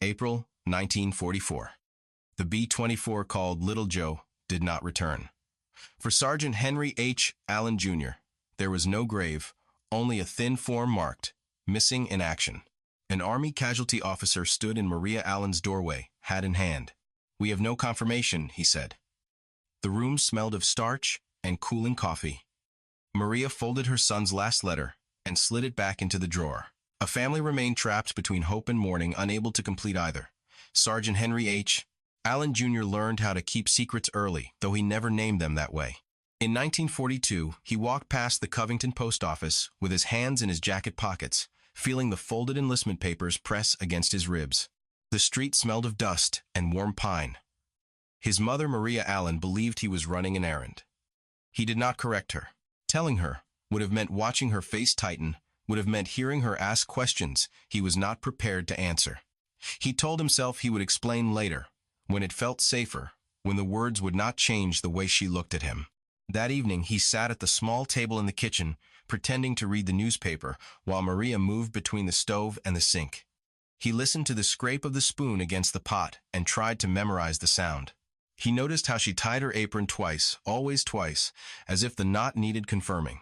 April 1944. The B-24 called Little Joe did not return. For Sergeant Henry H. Allen, Jr., there was no grave, only a thin form marked, "Missing in action." An Army casualty officer stood in Maria Allen's doorway, hat in hand. "We have no confirmation," he said. The room smelled of starch and cooling coffee. Maria folded her son's last letter and slid it back into the drawer. A family remained trapped between hope and mourning, unable to complete either. Sergeant Henry H. Allen, Jr. learned how to keep secrets early, though he never named them that way. In 1942, he walked past the Covington post office with his hands in his jacket pockets, feeling the folded enlistment papers press against his ribs. The street smelled of dust and warm pine. His mother, Maria Allen, believed he was running an errand. He did not correct her. Telling her would have meant watching her face tighten, would have meant hearing her ask questions he was not prepared to answer. He told himself he would explain later, when it felt safer, when the words would not change the way she looked at him. That evening, he sat at the small table in the kitchen, pretending to read the newspaper, while Maria moved between the stove and the sink. He listened to the scrape of the spoon against the pot and tried to memorize the sound. He noticed how she tied her apron twice, always twice, as if the knot needed confirming.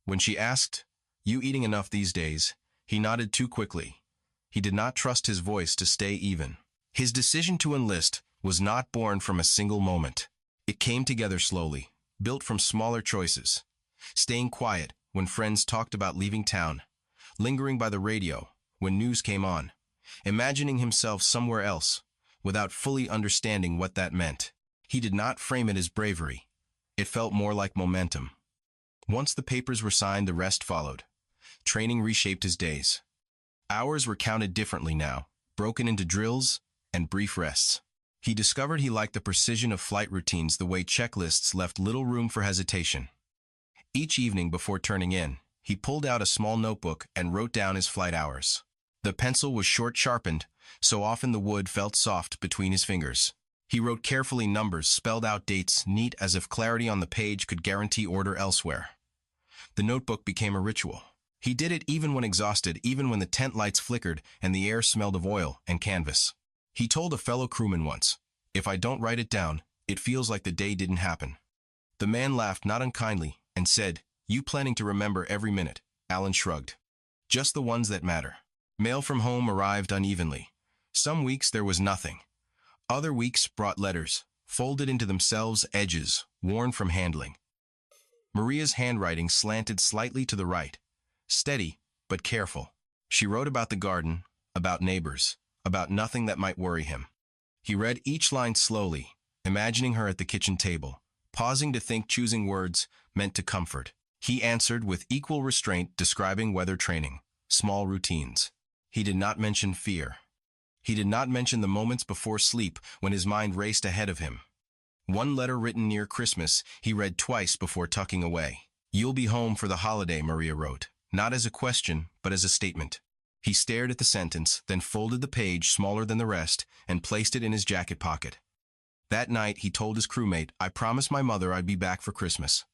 When she asked, "You eating enough these days?" he nodded too quickly. He did not trust his voice to stay even. His decision to enlist was not born from a single moment. It came together slowly, built from smaller choices. Staying quiet when friends talked about leaving town, lingering by the radio when news came on, imagining himself somewhere else, without fully understanding what that meant. He did not frame it as bravery. It felt more like momentum. Once the papers were signed, the rest followed. Training reshaped his days. Hours were counted differently now, broken into drills and brief rests. He discovered he liked the precision of flight routines, the way checklists left little room for hesitation. Each evening before turning in, he pulled out a small notebook and wrote down his flight hours. The pencil was short-sharpened, so often the wood felt soft between his fingers. He wrote carefully numbers, spelled out dates, neat as if clarity on the page could guarantee order elsewhere. The notebook became a ritual. He did it even when exhausted, even when the tent lights flickered and the air smelled of oil and canvas. He told a fellow crewman once, "If I don't write it down, it feels like the day didn't happen." The man laughed not unkindly and said, "You planning to remember every minute?" Allen shrugged. "Just the ones that matter." Mail from home arrived unevenly. Some weeks there was nothing. Other weeks brought letters, folded into themselves, edges, worn from handling. Maria's handwriting slanted slightly to the right, steady but careful. She wrote about the garden, about neighbors, about nothing that might worry him. He read each line slowly, imagining her at the kitchen table, pausing to think, choosing words meant to comfort. He answered with equal restraint, describing weather training, small routines. He did not mention fear. He did not mention the moments before sleep when his mind raced ahead of him. One letter written near Christmas he read twice before tucking away. "You'll be home for the holiday," Maria wrote, not as a question, but as a statement. He stared at the sentence, then folded the page smaller than the rest and placed it in his jacket pocket. That night he told his crewmate, "I promised my mother I'd be back for Christmas."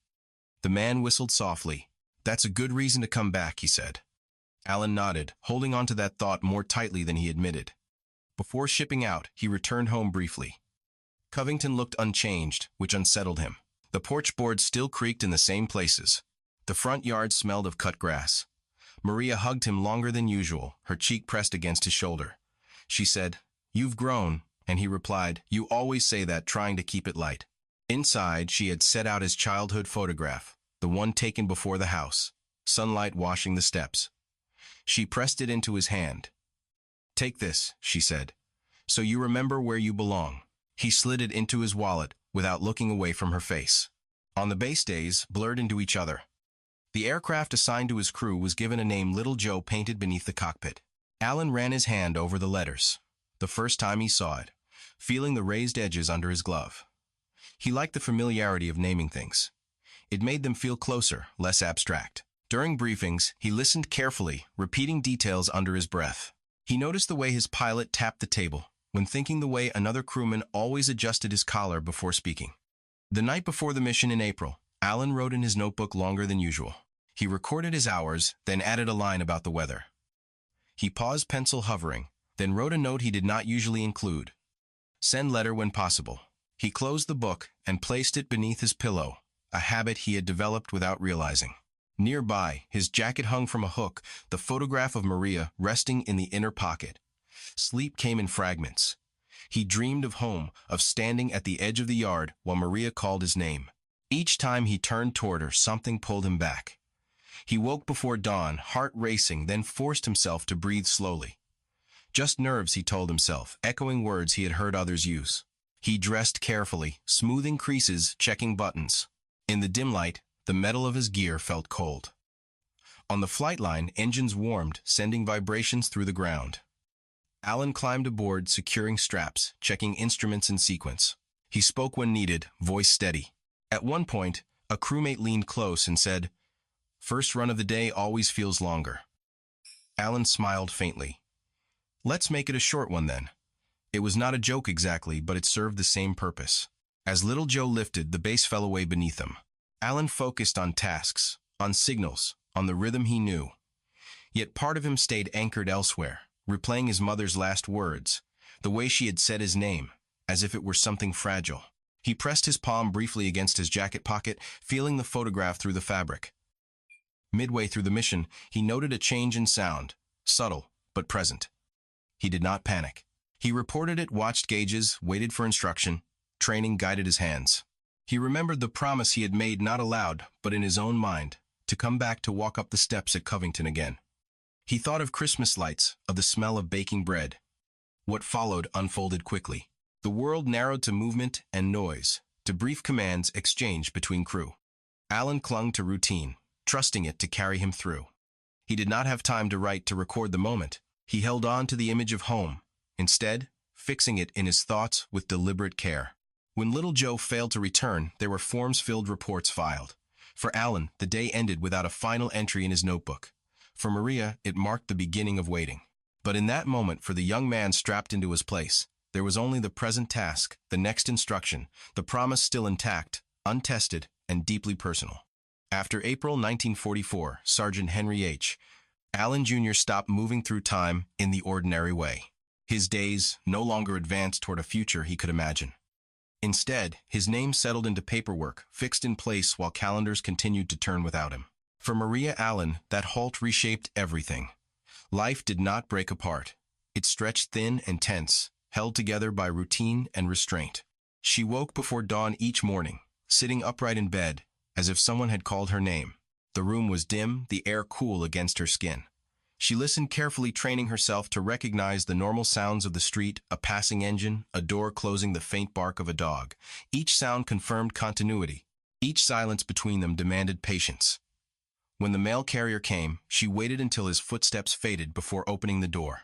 The man whistled softly. "That's a good reason to come back," he said. Allen nodded, holding on to that thought more tightly than he admitted. Before shipping out, he returned home briefly. Covington looked unchanged, which unsettled him. The porch boards still creaked in the same places. The front yard smelled of cut grass. Maria hugged him longer than usual, her cheek pressed against his shoulder. She said, "You've grown," and he replied, "You always say that," trying to keep it light. Inside, she had set out his childhood photograph, the one taken before the house, sunlight washing the steps. She pressed it into his hand. "Take this," she said, "so you remember where you belong." He slid it into his wallet without looking away from her face. On the base days, blurred into each other. The aircraft assigned to his crew was given a name, Little Joe, painted beneath the cockpit. Allen ran his hand over the letters, the first time he saw it, feeling the raised edges under his glove. He liked the familiarity of naming things. It made them feel closer, less abstract. During briefings, he listened carefully, repeating details under his breath. He noticed the way his pilot tapped the table, when thinking, the way another crewman always adjusted his collar before speaking. The night before the mission in April, Allen wrote in his notebook longer than usual. He recorded his hours, then added a line about the weather. He paused, pencil hovering, then wrote a note he did not usually include. Send letter when possible. He closed the book and placed it beneath his pillow, a habit he had developed without realizing. Nearby, his jacket hung from a hook, the photograph of Maria resting in the inner pocket. Sleep came in fragments. He dreamed of home, of standing at the edge of the yard while Maria called his name. Each time he turned toward her, something pulled him back. He woke before dawn, heart racing, then forced himself to breathe slowly. Just nerves, he told himself, echoing words he had heard others use. He dressed carefully, smoothing creases, checking buttons. In the dim light, the metal of his gear felt cold. On the flight line, engines warmed, sending vibrations through the ground. Alan climbed aboard, securing straps, checking instruments in sequence. He spoke when needed, voice steady. At one point, a crewmate leaned close and said, "First run of the day always feels longer." Alan smiled faintly. "Let's make it a short one then." It was not a joke exactly, but it served the same purpose. As Little Joe lifted, the base fell away beneath him. Alan focused on tasks, on signals, on the rhythm he knew. Yet part of him stayed anchored elsewhere, replaying his mother's last words, the way she had said his name, as if it were something fragile. He pressed his palm briefly against his jacket pocket, feeling the photograph through the fabric. Midway through the mission, he noted a change in sound, subtle but present. He did not panic. He reported it, watched gauges, waited for instruction. Training guided his hands. He remembered the promise he had made, not aloud, but in his own mind, to come back to walk up the steps at Covington again. He thought of Christmas lights, of the smell of baking bread. What followed unfolded quickly. The world narrowed to movement and noise, to brief commands exchanged between crew. Alan clung to routine, trusting it to carry him through. He did not have time to write, to record the moment. He held on to the image of home, instead, fixing it in his thoughts with deliberate care. When Little Joe failed to return, there were forms-filled reports filed. For Alan, the day ended without a final entry in his notebook. For Maria, it marked the beginning of waiting. But in that moment, for the young man strapped into his place, there was only the present task, the next instruction, the promise still intact, untested, and deeply personal. After April 1944, Sergeant Henry H. Allen Jr. stopped moving through time in the ordinary way. His days no longer advanced toward a future he could imagine. Instead, his name settled into paperwork, fixed in place while calendars continued to turn without him. For Maria Allen, that halt reshaped everything. Life did not break apart. It stretched thin and tense, held together by routine and restraint. She woke before dawn each morning, sitting upright in bed, as if someone had called her name. The room was dim, the air cool against her skin. She listened carefully, training herself to recognize the normal sounds of the street, a passing engine, a door closing, the faint bark of a dog. Each sound confirmed continuity. Each silence between them demanded patience. When the mail carrier came, she waited until his footsteps faded before opening the door.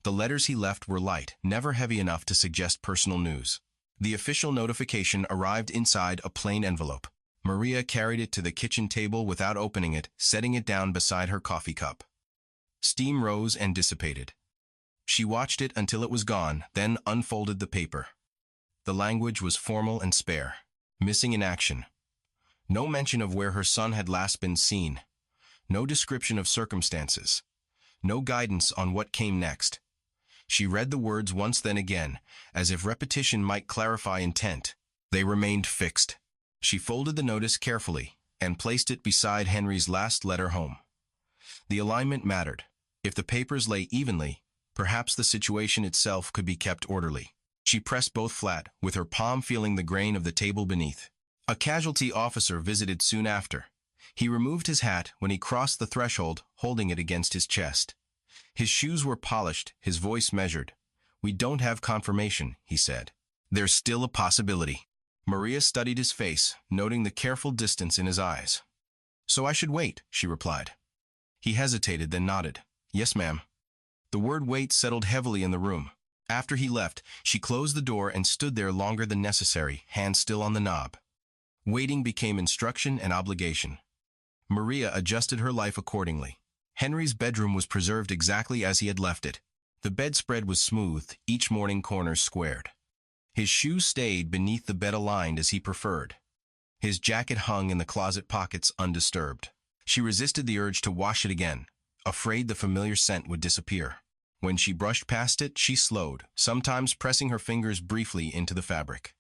The letters he left were light, never heavy enough to suggest personal news. The official notification arrived inside a plain envelope. Maria carried it to the kitchen table without opening it, setting it down beside her coffee cup. Steam rose and dissipated. She watched it until it was gone, then unfolded the paper. The language was formal and spare, missing in action. No mention of where her son had last been seen. No description of circumstances. No guidance on what came next. She read the words once, then again, as if repetition might clarify intent. They remained fixed. She folded the notice carefully and placed it beside Henry's last letter home. The alignment mattered. If the papers lay evenly, perhaps the situation itself could be kept orderly. She pressed both flat, with her palm feeling the grain of the table beneath. A casualty officer visited soon after. He removed his hat when he crossed the threshold, holding it against his chest. His shoes were polished, his voice measured. "We don't have confirmation," he said. "There's still a possibility." Maria studied his face, noting the careful distance in his eyes. "So I should wait," she replied. He hesitated, then nodded. "Yes, ma'am." The word wait settled heavily in the room. After he left, she closed the door and stood there longer than necessary, hand still on the knob. Waiting became instruction and obligation. Maria adjusted her life accordingly. Henry's bedroom was preserved exactly as he had left it. The bedspread was smooth, each morning corners squared. His shoes stayed beneath the bed, aligned as he preferred. His jacket hung in the closet pockets undisturbed. She resisted the urge to wash it again, afraid the familiar scent would disappear. When she brushed past it, she slowed, sometimes pressing her fingers briefly into the fabric.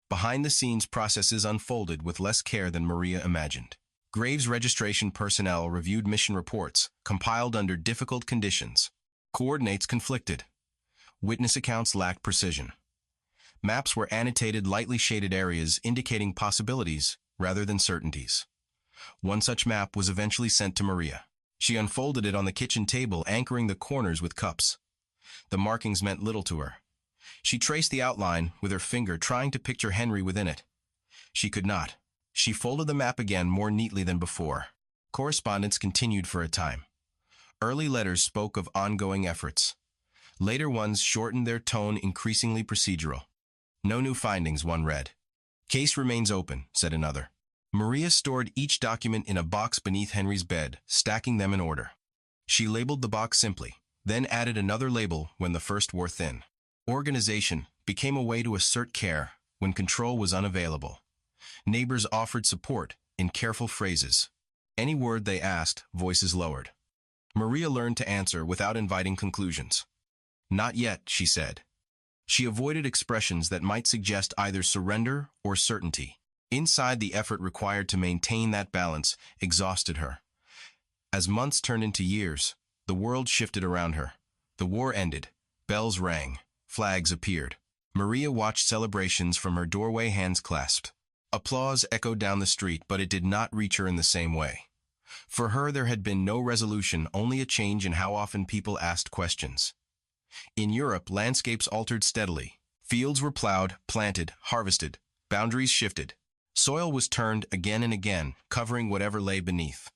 Behind-the-scenes processes unfolded with less care than Maria imagined. Graves registration personnel reviewed mission reports, compiled under difficult conditions. Coordinates conflicted. Witness accounts lacked precision. Maps were annotated lightly shaded areas indicating possibilities rather than certainties. One such map was eventually sent to Maria. She unfolded it on the kitchen table, anchoring the corners with cups. The markings meant little to her. She traced the outline with her finger, trying to picture Henry within it. She could not. She folded the map again more neatly than before. Correspondence continued for a time. Early letters spoke of ongoing efforts. Later ones shortened their tone, increasingly procedural. No new findings, one read. Case remains open, said another. Maria stored each document in a box beneath Henry's bed, stacking them in order. She labeled the box simply, then added another label when the first wore thin. Organization became a way to assert care when control was unavailable. Neighbors offered support in careful phrases. Any word they asked, voices lowered. Maria learned to answer without inviting conclusions. Not yet, she said. She avoided expressions that might suggest either surrender or certainty. Inside, the effort required to maintain that balance exhausted her. As months turned into years, the world shifted around her. The war ended. Bells rang. Flags appeared. Maria watched celebrations from her doorway, hands clasped. Applause echoed down the street, but it did not reach her in the same way. For her, there had been no resolution, only a change in how often people asked questions. In Europe, landscapes altered steadily. Fields were plowed, planted, harvested. Boundaries shifted. Soil was turned again and again, covering whatever lay beneath.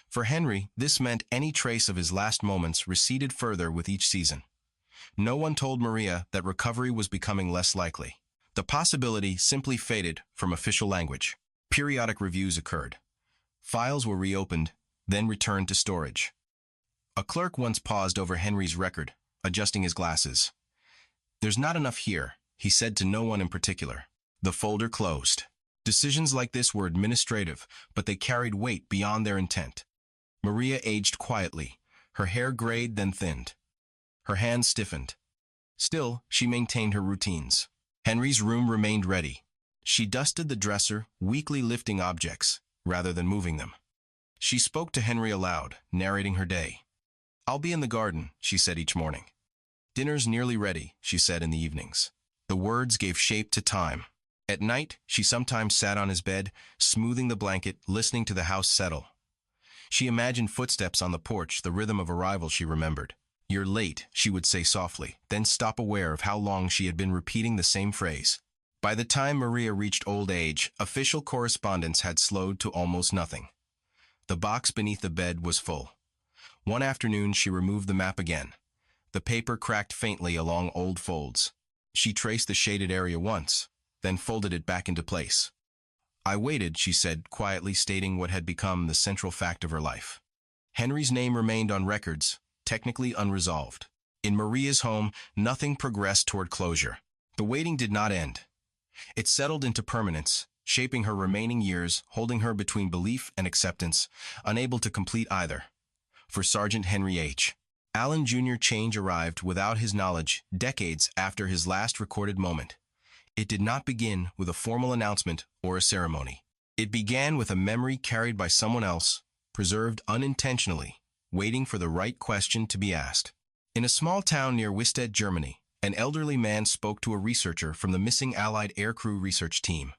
For Henry, this meant any trace of his last moments receded further with each season. No one told Maria that recovery was becoming less likely. The possibility simply faded from official language. Periodic reviews occurred. Files were reopened, then returned to storage. A clerk once paused over Henry's record, adjusting his glasses. "There's not enough here," he said to no one in particular. The folder closed. Decisions like this were administrative, but they carried weight beyond their intent. Maria aged quietly. Her hair grayed, then thinned. Her hands stiffened. Still, she maintained her routines. Henry's room remained ready. She dusted the dresser, weakly lifting objects, rather than moving them. She spoke to Henry aloud, narrating her day. "I'll be in the garden," she said each morning. "Dinner's nearly ready," she said in the evenings. The words gave shape to time. At night, she sometimes sat on his bed, smoothing the blanket, listening to the house settle. She imagined footsteps on the porch, the rhythm of arrival she remembered. "You're late," she would say softly, then stop, aware of how long she had been repeating the same phrase. By the time Maria reached old age, official correspondence had slowed to almost nothing. The box beneath the bed was full. One afternoon, she removed the map again. The paper cracked faintly along old folds. She traced the shaded area once, then folded it back into place. "I waited," she said, quietly stating what had become the central fact of her life. Henry's name remained on records, technically unresolved. In Maria's home, nothing progressed toward closure. The waiting did not end. It settled into permanence, shaping her remaining years, holding her between belief and acceptance, unable to complete either. For Sergeant Henry H. Allen Jr., change arrived without his knowledge, decades after his last recorded moment. It did not begin with a formal announcement or a ceremony. It began with a memory carried by someone else, preserved unintentionally, waiting for the right question to be asked. In a small town near Wisted, Germany, an elderly man spoke to a researcher from the missing Allied aircrew research team.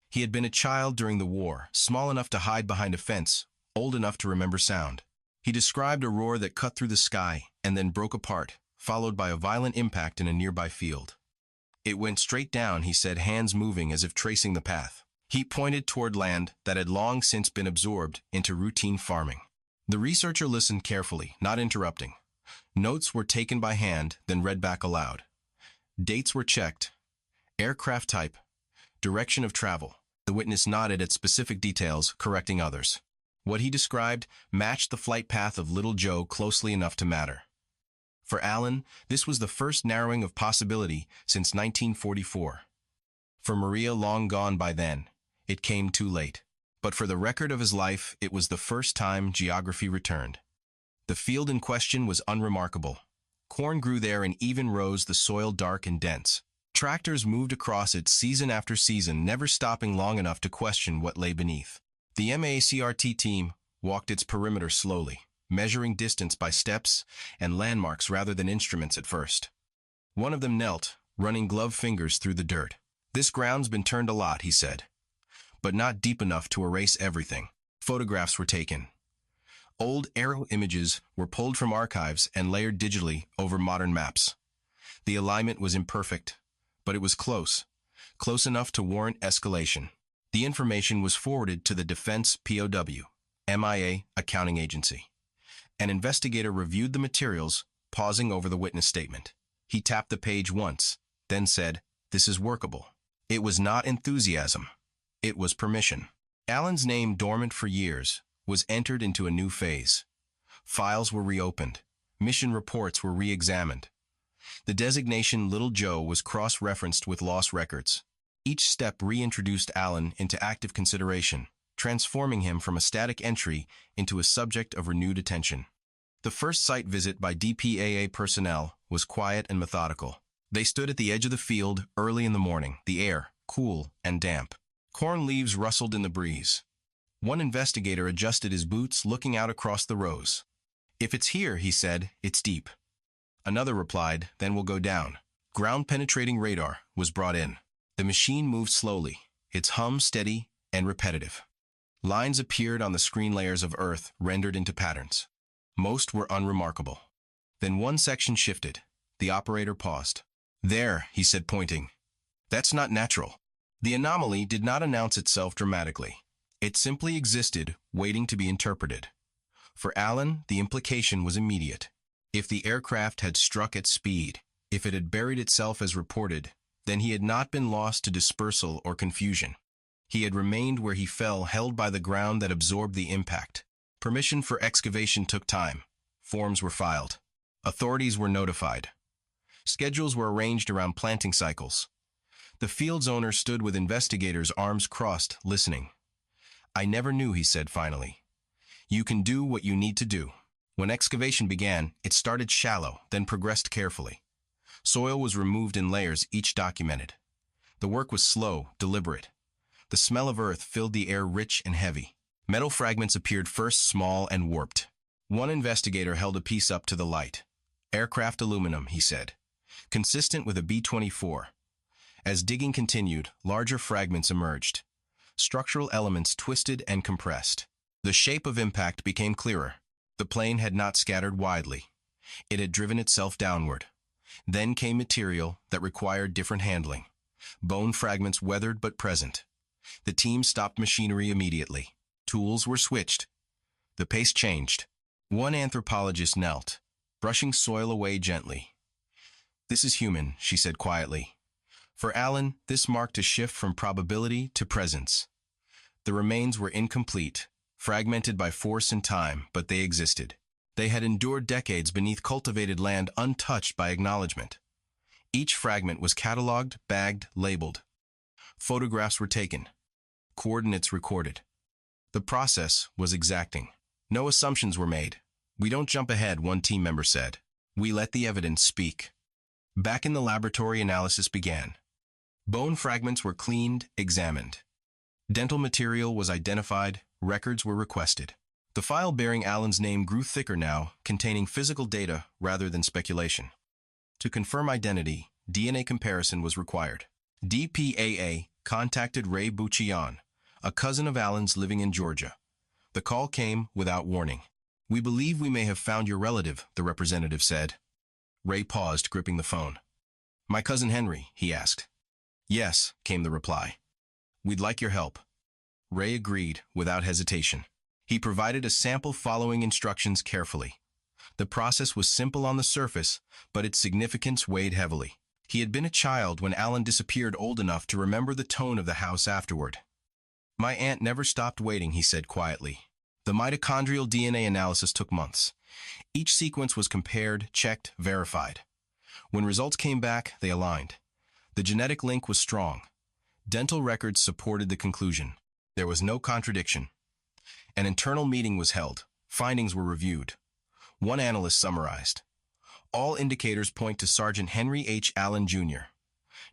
He had been a child during the war, small enough to hide behind a fence, old enough to remember sound. He described a roar that cut through the sky and then broke apart, followed by a violent impact in a nearby field. "It went straight down," he said, hands moving as if tracing the path. He pointed toward land that had long since been absorbed into routine farming. The researcher listened carefully, not interrupting. Notes were taken by hand, then read back aloud. Dates were checked. Aircraft type. Direction of travel. The witness nodded at specific details, correcting others. What he described matched the flight path of little Joe closely enough to matter. For Allen, this was the first narrowing of possibility since 1944. For Maria, long gone by then, it came too late. But for the record of his life, it was the first time geography returned. The field in question was unremarkable. Corn grew there in even rows, the soil dark and dense. Tractors moved across it season after season, never stopping long enough to question what lay beneath. The MACRT team walked its perimeter slowly, measuring distance by steps and landmarks rather than instruments at first. One of them knelt, running gloved fingers through the dirt. "This ground's been turned a lot," he said, "but not deep enough to erase everything." Photographs were taken. Old aerial images were pulled from archives and layered digitally over modern maps. The alignment was imperfect, but it was close enough to warrant escalation. The information was forwarded to the Defense POW, MIA accounting agency. An investigator reviewed the materials, pausing over the witness statement. He tapped the page once, then said, "This is workable." It was not enthusiasm. It was permission. Allen's name, dormant for years, was entered into a new phase. Files were reopened. Mission reports were re-examined. The designation Little Joe was cross-referenced with lost records. Each step reintroduced Allen into active consideration, transforming him from a static entry into a subject of renewed attention. The first site visit by DPAA personnel was quiet and methodical. They stood at the edge of the field early in the morning, the air cool and damp. Corn leaves rustled in the breeze. One investigator adjusted his boots, looking out across the rows. "If it's here," he said, "it's deep." Another replied, "Then we'll go down." Ground-penetrating radar was brought in. The machine moved slowly, its hum steady and repetitive. Lines appeared on the screen, layers of earth rendered into patterns. Most were unremarkable. Then one section shifted. The operator paused. "There," he said, pointing. "That's not natural." The anomaly did not announce itself dramatically. It simply existed, waiting to be interpreted. For Allen, the implication was immediate. If the aircraft had struck at speed, if it had buried itself as reported, then he had not been lost to dispersal or confusion. He had remained where he fell, held by the ground that absorbed the impact. Permission for excavation took time. Forms were filed. Authorities were notified. Schedules were arranged around planting cycles. The field's owner stood with investigators, arms crossed, listening. "I never knew," he said finally. "You can do what you need to do." When excavation began, it started shallow, then progressed carefully. Soil was removed in layers, each documented. The work was slow, deliberate. The smell of earth filled the air, rich and heavy. Metal fragments appeared first, small and warped. One investigator held a piece up to the light. "Aircraft aluminum," he said, "consistent with a B-24. As digging continued, larger fragments emerged. Structural elements twisted and compressed. The shape of impact became clearer. The plane had not scattered widely. It had driven itself downward. Then came material that required different handling. Bone fragments, weathered but present. The team stopped machinery immediately. Tools were switched. The pace changed. One anthropologist knelt, brushing soil away gently. "This is human," she said quietly. For Allen, this marked a shift from probability to presence. The remains were incomplete, fragmented by force and time, but they existed. They had endured decades beneath cultivated land, untouched by acknowledgement. Each fragment was catalogued, bagged, labeled. Photographs were taken. Coordinates recorded. The process was exacting. No assumptions were made. "We don't jump ahead," one team member said. "We let the evidence speak." Back in the laboratory, analysis began. Bone fragments were cleaned, examined. Dental material was identified, records were requested. The file bearing Allen's name grew thicker now, containing physical data rather than speculation. To confirm identity, DNA comparison was required. DPAA contacted Ray Buccion, a cousin of Allen's living in Georgia. The call came without warning. "We believe we may have found your relative," the representative said. Ray paused, gripping the phone. "My cousin Henry?" he asked. "Yes," came the reply. "We'd like your help." Ray agreed without hesitation. He provided a sample following instructions carefully. The process was simple on the surface, but its significance weighed heavily. He had been a child when Allen disappeared, old enough to remember the tone of the house afterward. "My aunt never stopped waiting," he said quietly. The mitochondrial DNA analysis took months. Each sequence was compared, checked, verified. When results came back, they aligned. The genetic link was strong. Dental records supported the conclusion. There was no contradiction. An internal meeting was held. Findings were reviewed. One analyst summarized. All indicators point to Sergeant Henry H. Allen, Jr.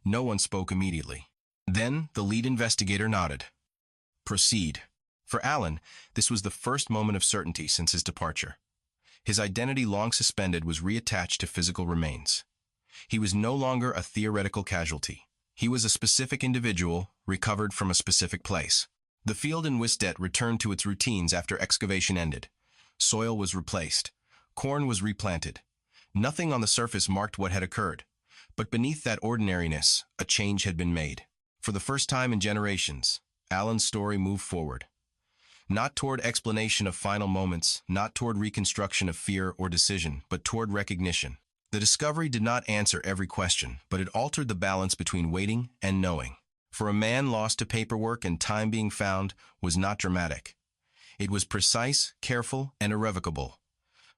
No one spoke immediately. Then the lead investigator nodded. Proceed. For Allen, this was the first moment of certainty since his departure. His identity, long suspended, was reattached to physical remains. He was no longer a theoretical casualty. He was a specific individual, recovered from a specific place. The field in Wistet returned to its routines after excavation ended. Soil was replaced. Corn was replanted. Nothing on the surface marked what had occurred. But beneath that ordinariness, a change had been made. For the first time in generations, Allen's story moved forward. Not toward explanation of final moments, not toward reconstruction of fear or decision, but toward recognition. The discovery did not answer every question, but it altered the balance between waiting and knowing. For a man lost to paperwork and time being found was not dramatic. It was precise, careful, and irrevocable.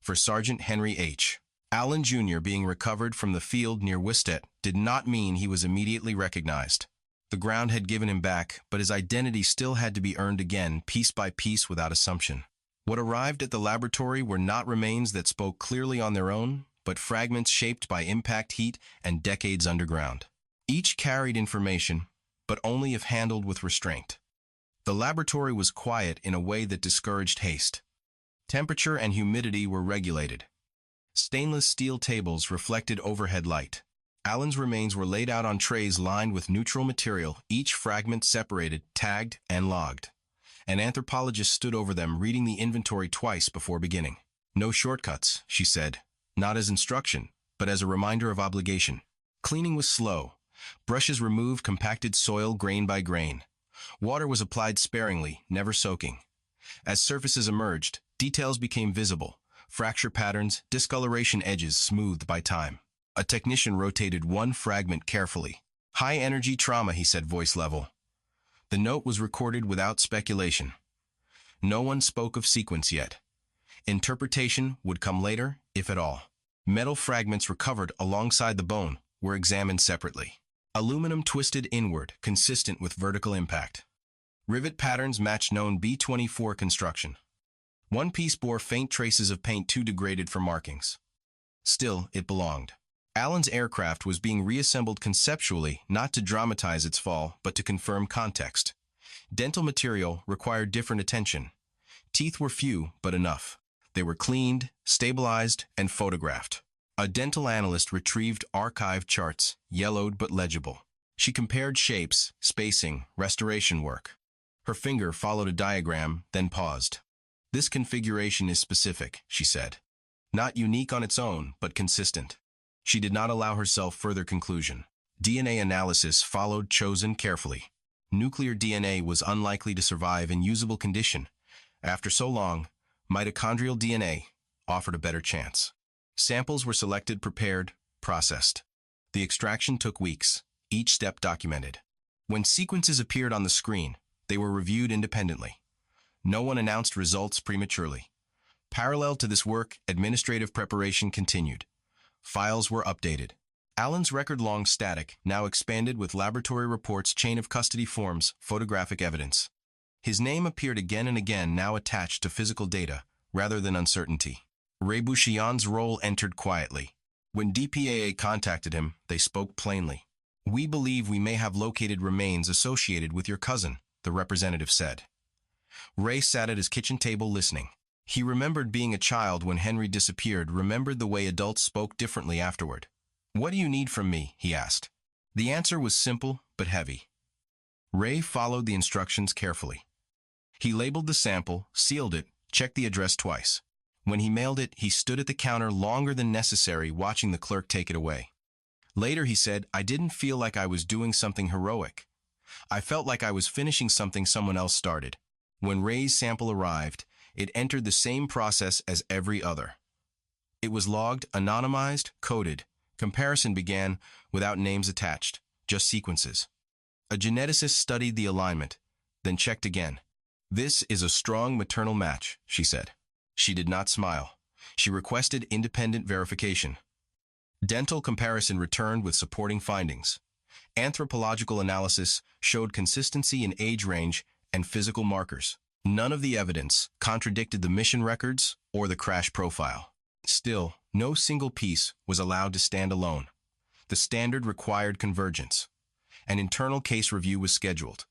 For Sergeant Henry H. Allen, Jr. being recovered from the field near Wistet did not mean he was immediately recognized. The ground had given him back, but his identity still had to be earned again, piece by piece, without assumption. What arrived at the laboratory were not remains that spoke clearly on their own, but fragments shaped by impact, heat, and decades underground. Each carried information, but only if handled with restraint. The laboratory was quiet in a way that discouraged haste. Temperature and humidity were regulated. Stainless steel tables reflected overhead light. Allen's remains were laid out on trays lined with neutral material, each fragment separated, tagged, and logged. An anthropologist stood over them, reading the inventory twice before beginning. No shortcuts, she said, not as instruction, but as a reminder of obligation. Cleaning was slow. Brushes removed compacted soil grain by grain. Water was applied sparingly, never soaking. As surfaces emerged, details became visible. Fracture patterns, discoloration edges smoothed by time. A technician rotated one fragment carefully. High-energy trauma, he said, voice level. The note was recorded without speculation. No one spoke of sequence yet. Interpretation would come later, if at all. Metal fragments recovered alongside the bone were examined separately. Aluminum twisted inward, consistent with vertical impact. Rivet patterns matched known B-24 construction. One piece bore faint traces of paint too degraded for markings. Still, it belonged. Allen's aircraft was being reassembled conceptually, not to dramatize its fall, but to confirm context. Dental material required different attention. Teeth were few, but enough. They were cleaned, stabilized, and photographed. A dental analyst retrieved archived charts, yellowed but legible. She compared shapes, spacing, restoration work. Her finger followed a diagram, then paused. This configuration is specific, she said. Not unique on its own, but consistent. She did not allow herself further conclusion. DNA analysis followed, chosen carefully. Nuclear DNA was unlikely to survive in usable condition. After so long, mitochondrial DNA offered a better chance. Samples were selected, prepared, processed. The extraction took weeks, each step documented. When sequences appeared on the screen, they were reviewed independently. No one announced results prematurely. Parallel to this work, administrative preparation continued. Files were updated. Allen's record-long static now expanded with laboratory reports, chain of custody forms, photographic evidence. His name appeared again and again, now attached to physical data rather than uncertainty. Ray Bouchillon's role entered quietly. When DPAA contacted him, they spoke plainly. "We believe we may have located remains associated with your cousin," the representative said. Ray sat at his kitchen table listening. He remembered being a child when Henry disappeared, remembered the way adults spoke differently afterward. "What do you need from me?" he asked. The answer was simple but heavy. Ray followed the instructions carefully. He labeled the sample, sealed it, checked the address twice. When he mailed it, he stood at the counter longer than necessary, watching the clerk take it away. Later, he said, "I didn't feel like I was doing something heroic. I felt like I was finishing something someone else started." When Ray's sample arrived, it entered the same process as every other. It was logged, anonymized, coded. Comparison began without names attached, just sequences. A geneticist studied the alignment, then checked again. "This is a strong maternal match," she said. She did not smile. She requested independent verification. Dental comparison returned with supporting findings. Anthropological analysis showed consistency in age range and physical markers. None of the evidence contradicted the mission records or the crash profile. Still, No single piece was allowed to stand alone. The standard required convergence. An internal case review was scheduled.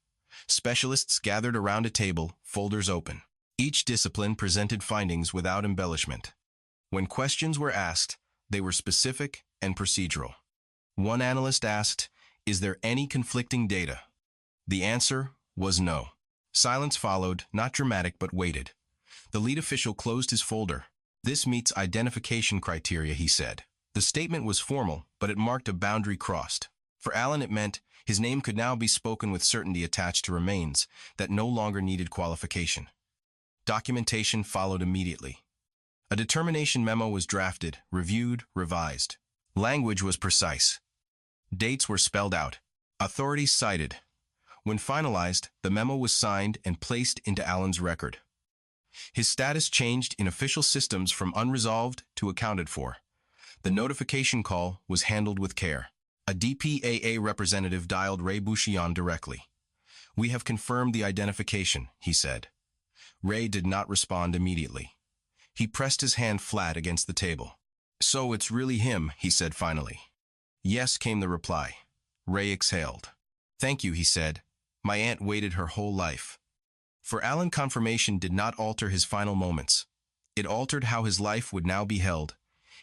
Specialists gathered around a table, folders open. Each discipline presented findings without embellishment. When questions were asked, they were specific and procedural. One analyst asked, "Is there any conflicting data?" The answer was no. Silence followed, not dramatic but weighted. The lead official closed his folder. "This meets identification criteria," he said. The statement was formal, but it marked a boundary crossed. For Allen it meant his name could now be spoken with certainty attached to remains that no longer needed qualification. Documentation followed immediately. A determination memo was drafted, reviewed, revised. Language was precise. Dates were spelled out. Authorities cited. When finalized, the memo was signed and placed into Allen's record. His status changed in official systems from unresolved to accounted for. The notification call was handled with care. A DPAA representative dialed Ray Bouchillon directly. "We have confirmed the identification," he said. Ray did not respond immediately. He pressed his hand flat against the table. "So it's really him," he said finally. "Yes," came the reply. Ray exhaled. "Thank you," he said. "My aunt waited her whole life." For Allen, confirmation did not alter his final moments. It altered how his life would now be held.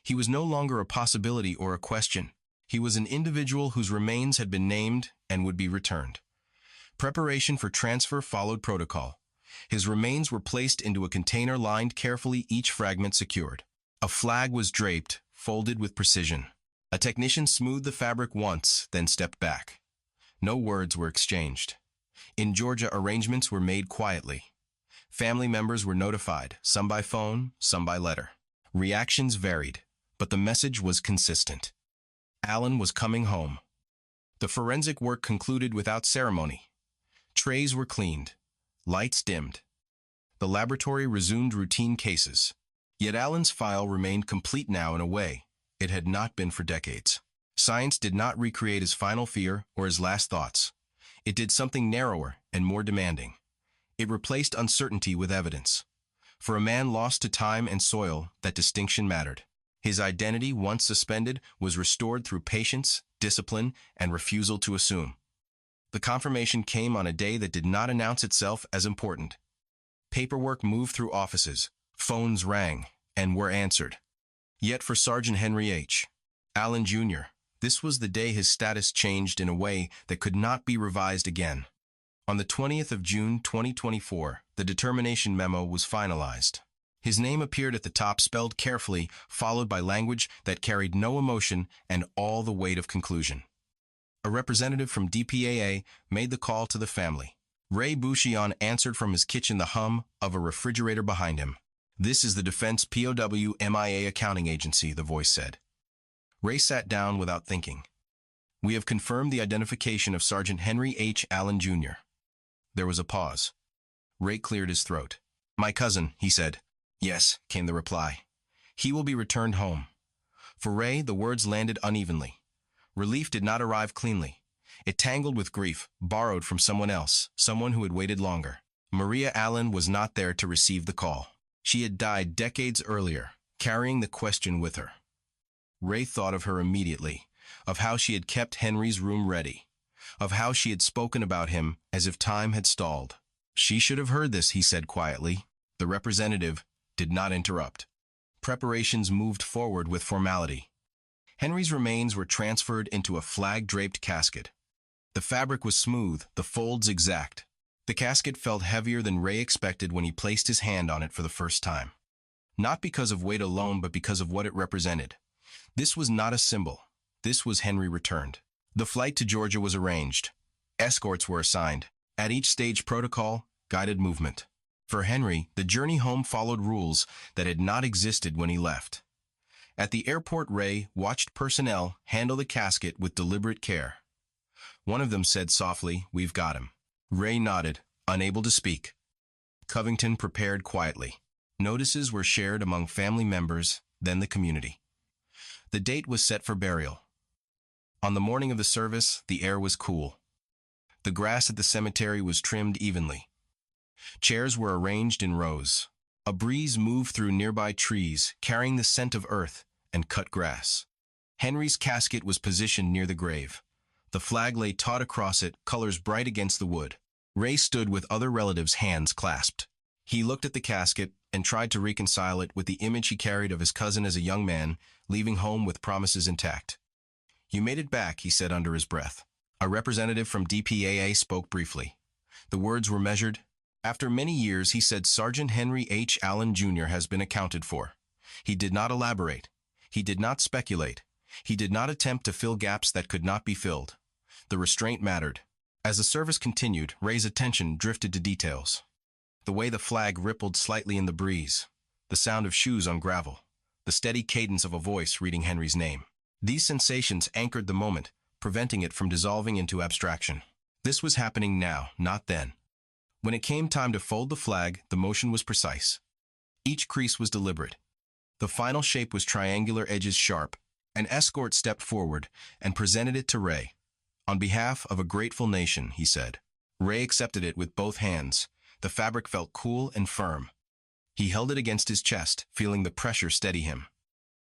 He was no longer a possibility or a question. He was an individual whose remains had been named and would be returned. Preparation for transfer followed protocol. His remains were placed into a container lined carefully, each fragment secured. A flag was draped, folded with precision. A technician smoothed the fabric once, then stepped back. No words were exchanged. In Georgia, arrangements were made quietly. Family members were notified, some by phone, some by letter. Reactions varied, but the message was consistent. Allen was coming home. The forensic work concluded without ceremony. Trays were cleaned. Lights dimmed. The laboratory resumed routine cases. Yet Allen's file remained complete now in a way it had not been for decades. Science did not recreate his final fear or his last thoughts. It did something narrower and more demanding. It replaced uncertainty with evidence. For a man lost to time and soil, that distinction mattered. His identity, once suspended, was restored through patience, discipline, and refusal to assume. The confirmation came on a day that did not announce itself as important. Paperwork moved through offices, phones rang, and were answered. Yet for Sergeant Henry H. Allen Jr., this was the day his status changed in a way that could not be revised again. On the 20th of June 2024, the determination memo was finalized. His name appeared at the top, spelled carefully, followed by language that carried no emotion and all the weight of conclusion. A representative from DPAA made the call to the family. Ray Bouchillon answered from his kitchen, the hum of a refrigerator behind him. "This is the Defense POW MIA Accounting Agency," the voice said. Ray sat down without thinking. "We have confirmed the identification of Sergeant Henry H. Allen Jr." There was a pause. Ray cleared his throat. "My cousin," he said. "Yes," came the reply. "He will be returned home." For Ray, the words landed unevenly. Relief did not arrive cleanly. It tangled with grief, borrowed from someone else, someone who had waited longer. Maria Allen was not there to receive the call. She had died decades earlier, carrying the question with her. Ray thought of her immediately, of how she had kept Henry's room ready, of how she had spoken about him as if time had stalled. "She should have heard this," he said quietly. The representative did not interrupt. Preparations moved forward with formality. Henry's remains were transferred into a flag-draped casket. The fabric was smooth, the folds exact. The casket felt heavier than Ray expected when he placed his hand on it for the first time. Not because of weight alone, but because of what it represented. This was not a symbol. This was Henry returned. The flight to Georgia was arranged. Escorts were assigned. At each stage, protocol, guided movement. For Henry, the journey home followed rules that had not existed when he left. At the airport, Ray watched personnel handle the casket with deliberate care. One of them said softly, "We've got him." Ray nodded, unable to speak. Covington prepared quietly. Notices were shared among family members, then the community. The date was set for burial. On the morning of the service, the air was cool. The grass at the cemetery was trimmed evenly. Chairs were arranged in rows. A breeze moved through nearby trees, carrying the scent of earth, and cut grass. Henry's casket was positioned near the grave. The flag lay taut across it, colors bright against the wood. Ray stood with other relatives' hands clasped. He looked at the casket and tried to reconcile it with the image he carried of his cousin as a young man, leaving home with promises intact. "You made it back," he said under his breath. A representative from DPAA spoke briefly. The words were measured. "After many years," he said, "Sergeant Henry H. Allen, Jr. has been accounted for." He did not elaborate. He did not speculate. He did not attempt to fill gaps that could not be filled. The restraint mattered. As the service continued, Ray's attention drifted to details. The way the flag rippled slightly in the breeze, the sound of shoes on gravel, the steady cadence of a voice reading Henry's name. These sensations anchored the moment, preventing it from dissolving into abstraction. This was happening now, not then. When it came time to fold the flag, the motion was precise. Each crease was deliberate. The final shape was triangular, edges sharp. An escort stepped forward and presented it to Ray. "On behalf of a grateful nation," he said. Ray accepted it with both hands. The fabric felt cool and firm. He held it against his chest, feeling the pressure steady him.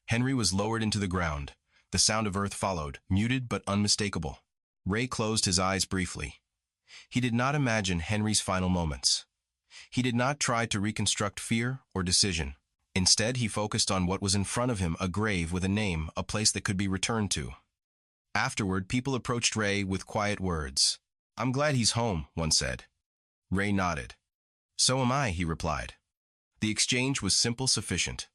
Henry was lowered into the ground. The sound of earth followed, muted but unmistakable. Ray closed his eyes briefly. He did not imagine Henry's final moments. He did not try to reconstruct fear or decision. Instead, he focused on what was in front of him, a grave with a name, a place that could be returned to. Afterward, people approached Ray with quiet words. "I'm glad he's home," one said. Ray nodded. "So am I," he replied. The exchange was simple, sufficient.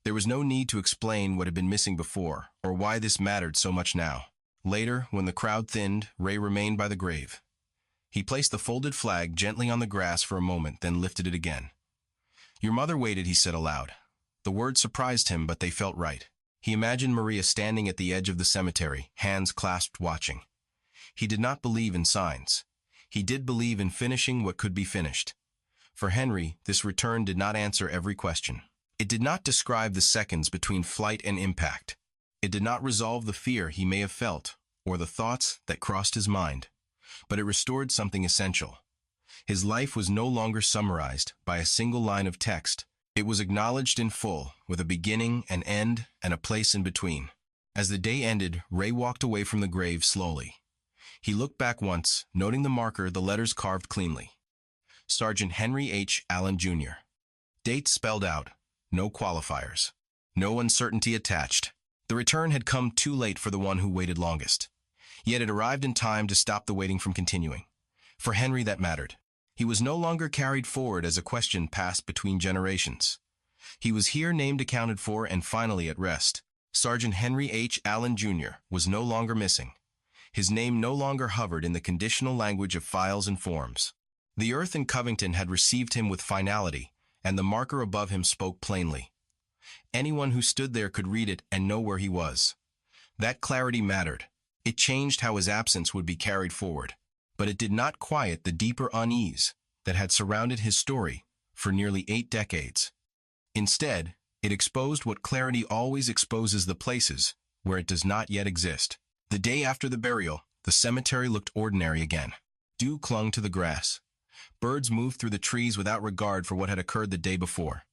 There was no need to explain what had been missing before, or why this mattered so much now. Later, when the crowd thinned, Ray remained by the grave. He placed the folded flag gently on the grass for a moment, then lifted it again. "Your mother waited," he said aloud. The words surprised him, but they felt right. He imagined Maria standing at the edge of the cemetery, hands clasped, watching. He did not believe in signs. He did believe in finishing what could be finished. For Henry, this return did not answer every question. It did not describe the seconds between flight and impact. It did not resolve the fear he may have felt, or the thoughts that crossed his mind. But it restored something essential. His life was no longer summarized by a single line of text. It was acknowledged in full, with a beginning, an end, and a place in between. As the day ended, Ray walked away from the grave slowly. He looked back once, noting the marker, the letters carved cleanly. Sergeant Henry H. Allen, Jr. Date spelled out, no qualifiers, no uncertainty attached. The return had come too late for the one who waited longest. Yet it arrived in time to stop the waiting from continuing. For Henry, that mattered. He was no longer carried forward as a question passed between generations. He was here, named, accounted for, and finally at rest. Sergeant Henry H. Allen, Jr. was no longer missing. His name no longer hovered in the conditional language of files and forms. The earth in Covington had received him with finality, and the marker above him spoke plainly. Anyone who stood there could read it and know where he was. That clarity mattered. It changed how his absence would be carried forward. But it did not quiet the deeper unease that had surrounded his story for nearly 8 decades. Instead, it exposed what clarity always exposes: the places where it does not yet exist. The day after the burial, the cemetery looked ordinary again. Dew clung to the grass. Birds moved through the trees without regard for what had occurred the day before.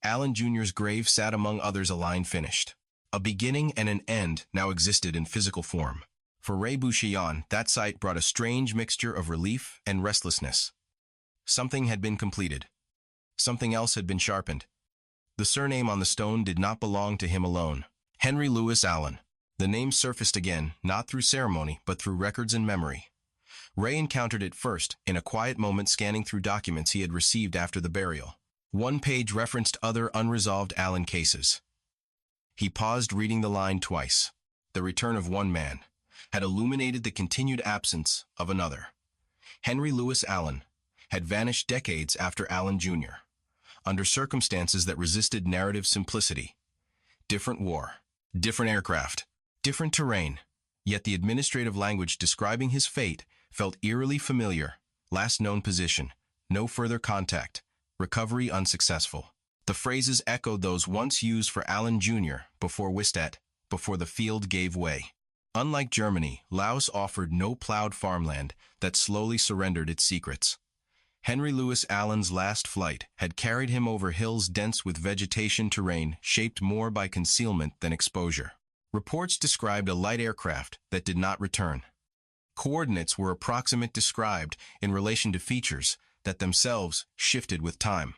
Allen Jr.'s grave sat among others, a line finished. A beginning and an end now existed in physical form. For Ray Bouchillon, that sight brought a strange mixture of relief and restlessness. Something had been completed. Something else had been sharpened. The surname on the stone did not belong to him alone. Henry Louis Allen. The name surfaced again, not through ceremony, but through records and memory. Ray encountered it first, in a quiet moment scanning through documents he had received after the burial. One page referenced other unresolved Allen cases. He paused, reading the line twice. The return of one man had illuminated the continued absence of another. Henry Louis Allen had vanished decades after Allen Jr., under circumstances that resisted narrative simplicity. Different war, different aircraft, different terrain, yet the administrative language describing his fate felt eerily familiar. Last known position, no further contact, recovery unsuccessful. The phrases echoed those once used for Allen Jr. before Wistat, before the field gave way. Unlike Germany, Laos offered no plowed farmland that slowly surrendered its secrets. Henry Louis Allen's last flight had carried him over hills dense with vegetation terrain shaped more by concealment than exposure. Reports described a light aircraft that did not return. Coordinates were approximate described in relation to features that themselves shifted with time.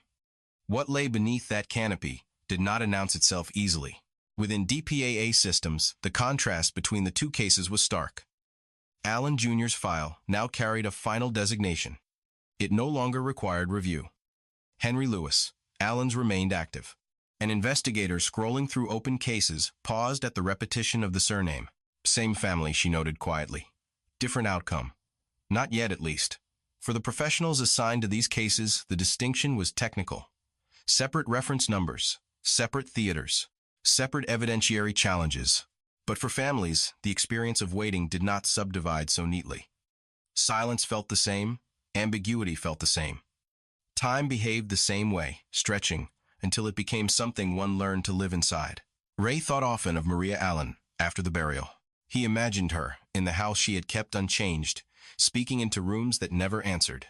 What lay beneath that canopy did not announce itself easily. Within DPAA systems, the contrast between the two cases was stark. Allen Jr.'s file now carried a final designation. It no longer required review. Henry Louis Allen's remained active. An investigator scrolling through open cases paused at the repetition of the surname. Same family, she noted quietly. Different outcome. Not yet, at least. For the professionals assigned to these cases, the distinction was technical. Separate reference numbers, separate theaters, separate evidentiary challenges. But for families, the experience of waiting did not subdivide so neatly. Silence felt the same, ambiguity felt the same. Time behaved the same way, stretching, until it became something one learned to live inside. Ray thought often of Maria Allen after the burial. He imagined her, in the house she had kept unchanged, speaking into rooms that never answered.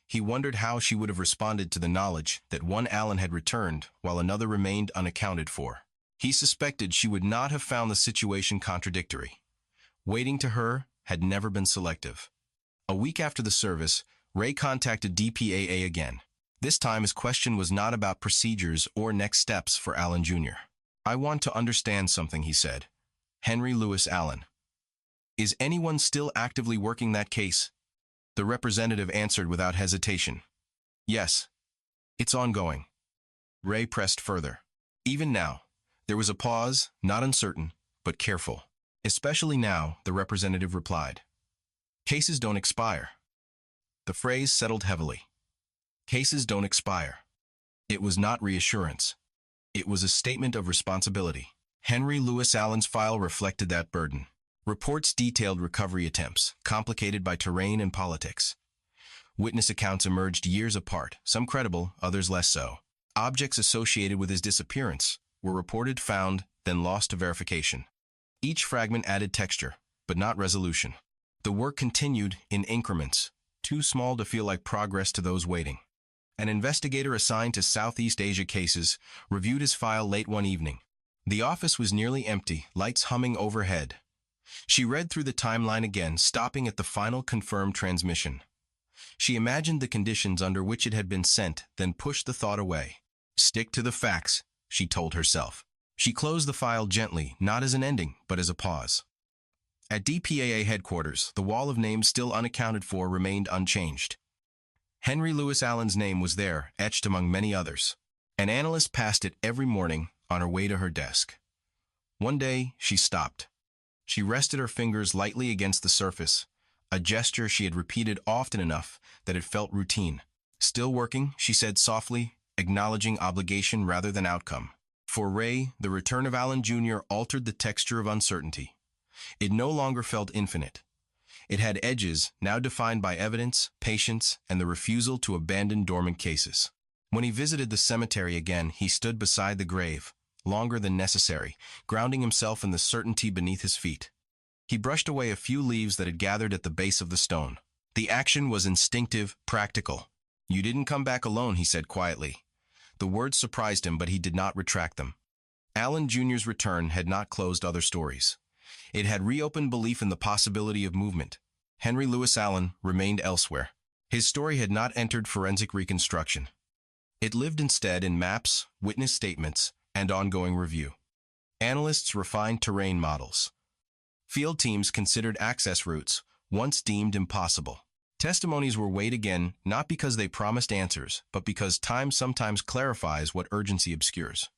He wondered how she would have responded to the knowledge that one Allen had returned while another remained unaccounted for. He suspected she would not have found the situation contradictory. Waiting to her had never been selective. A week after the service, Ray contacted DPAA again. This time his question was not about procedures or next steps for Allen Jr. "I want to understand something," he said. "Henry Louis Allen. Is anyone still actively working that case?" The representative answered without hesitation. "Yes. It's ongoing." Ray pressed further. "Even now?" There was a pause, not uncertain, but careful. "Especially now," the representative replied. "Cases don't expire." The phrase settled heavily. Cases don't expire. It was not reassurance. It was a statement of responsibility. Henry Louis Allen's file reflected that burden. Reports detailed recovery attempts, complicated by terrain and politics. Witness accounts emerged years apart, some credible, others less so. Objects associated with his disappearance were reported found, then lost to verification. Each fragment added texture, but not resolution. The work continued in increments, too small to feel like progress to those waiting. An investigator assigned to Southeast Asia cases reviewed his file late one evening. The office was nearly empty, lights humming overhead. She read through the timeline again, stopping at the final confirmed transmission. She imagined the conditions under which it had been sent, then pushed the thought away. "Stick to the facts," she told herself. She closed the file gently, not as an ending, but as a pause. At DPAA headquarters, the wall of names still unaccounted for remained unchanged. Henry Louis Allen's name was there, etched among many others. An analyst passed it every morning on her way to her desk. One day, she stopped. She rested her fingers lightly against the surface, a gesture she had repeated often enough that it felt routine. "Still working," she said softly, acknowledging obligation rather than outcome. For Ray, the return of Allen Jr. altered the texture of uncertainty. It no longer felt infinite. It had edges, now defined by evidence, patience, and the refusal to abandon dormant cases. When he visited the cemetery again, he stood beside the grave, longer than necessary, grounding himself in the certainty beneath his feet. He brushed away a few leaves that had gathered at the base of the stone. The action was instinctive, practical. "You didn't come back alone," he said quietly. The words surprised him, but he did not retract them. Allen Jr.'s return had not closed other stories. It had reopened belief in the possibility of movement. Henry Louis Allen remained elsewhere. His story had not entered forensic reconstruction. It lived instead in maps, witness statements, and ongoing review. Analysts refined terrain models. Field teams considered access routes, once deemed impossible. Testimonies were weighed again, not because they promised answers, but because time sometimes clarifies what urgency obscures.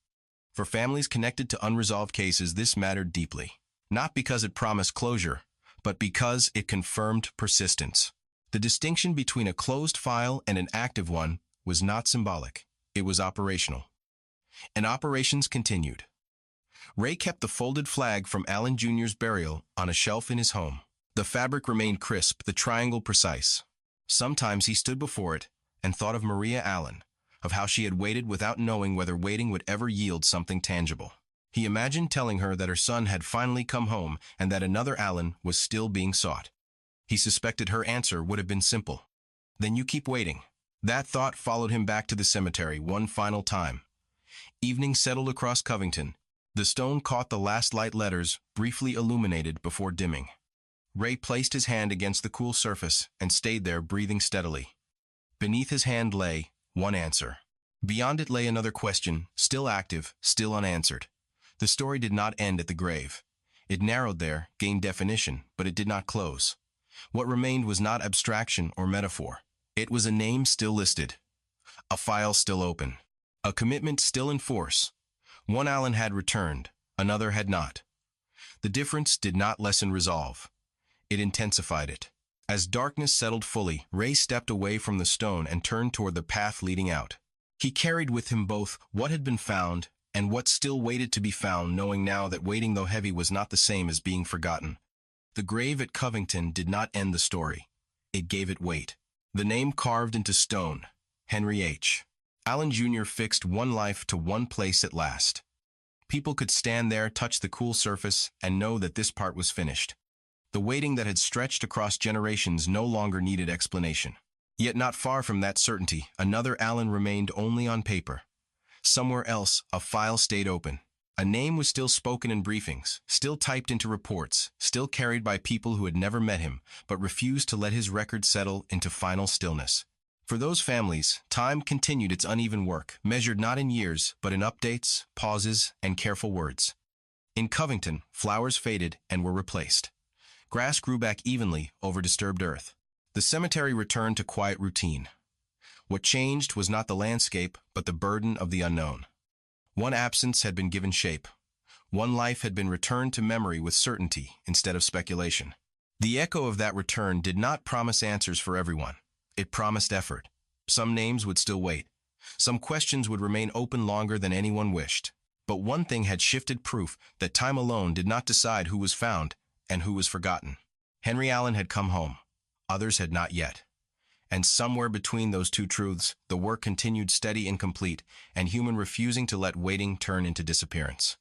For families connected to unresolved cases, this mattered deeply. Not because it promised closure, but because it confirmed persistence. The distinction between a closed file and an active one was not symbolic. It was operational. And operations continued. Ray kept the folded flag from Allen Jr.'s burial on a shelf in his home. The fabric remained crisp, the triangle precise. Sometimes he stood before it and thought of Maria Allen, of how she had waited without knowing whether waiting would ever yield something tangible. He imagined telling her that her son had finally come home and that another Allen was still being sought. He suspected her answer would have been simple. "Then you keep waiting." That thought followed him back to the cemetery one final time. Evening settled across Covington. The stone caught the last light letters, briefly illuminated before dimming. Ray placed his hand against the cool surface and stayed there, breathing steadily. Beneath his hand lay one answer. Beyond it lay another question, still active, still unanswered. The story did not end at the grave. It narrowed there, gained definition, but it did not close. What remained was not abstraction or metaphor. It was a name still listed, a file still open, a commitment still in force. One Allen had returned, another had not. The difference did not lessen resolve. It intensified it. As darkness settled fully, Ray stepped away from the stone and turned toward the path leading out. He carried with him both what had been found and what still waited to be found, knowing now that waiting, though heavy, was not the same as being forgotten. The grave at Covington did not end the story. It gave it weight. The name carved into stone, Henry H. Allen Jr. fixed one life to one place at last. People could stand there, touch the cool surface, and know that this part was finished. The waiting that had stretched across generations no longer needed explanation. Yet not far from that certainty, another Allen remained only on paper. Somewhere else, a file stayed open. A name was still spoken in briefings, still typed into reports, still carried by people who had never met him, but refused to let his record settle into final stillness. For those families, time continued its uneven work, measured not in years, but in updates, pauses, and careful words. In Covington, flowers faded and were replaced. Grass grew back evenly over disturbed earth. The cemetery returned to quiet routine. What changed was not the landscape, but the burden of the unknown. One absence had been given shape. One life had been returned to memory with certainty instead of speculation. The echo of that return did not promise answers for everyone. It promised effort. Some names would still wait. Some questions would remain open longer than anyone wished. But one thing had shifted, proof that time alone did not decide who was found and who was forgotten. Henry Allen had come home. Others had not yet. And somewhere between those two truths, the work continued steady and complete, and human refusing to let waiting turn into disappearance.